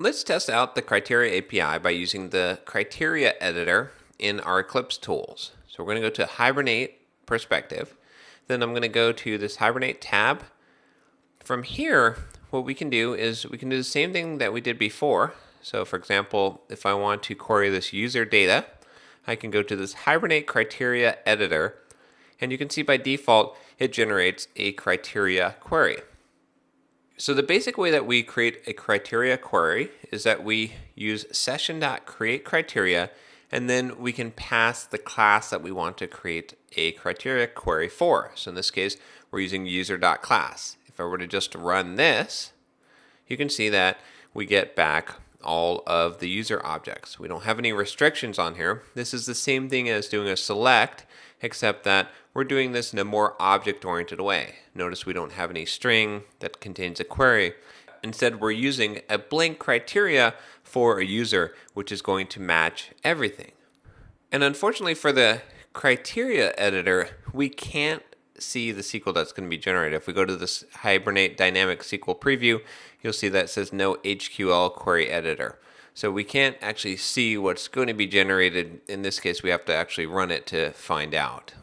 Let's test out the criteria API by using the criteria editor in our Eclipse tools. So we're going to go to Hibernate Perspective. Then I'm going to go to this Hibernate tab. From here, what we can do is we can do the same thing that we did before. So for example, if I want to query this user data, I can go to this Hibernate Criteria Editor, and you can see by default it generates a criteria query. So the basic way that we create a criteria query is that we use session.createCriteria, and then we can pass the class that we want to create a criteria query for. So in this case, we're using user.class. If I were to just run this, you can see that we get back all of the user objects. We don't have any restrictions on here. This is the same thing as doing a select, except that we're doing this in a more object-oriented way. Notice we don't have any string that contains a query. Instead, we're using a blank criteria for a user, which is going to match everything. And unfortunately for the criteria editor, we can't see the SQL that's going to be generated. If we go to this Hibernate Dynamic SQL Preview, you'll see that it says no HQL query editor. So we can't actually see what's going to be generated. In this case, we have to actually run it to find out.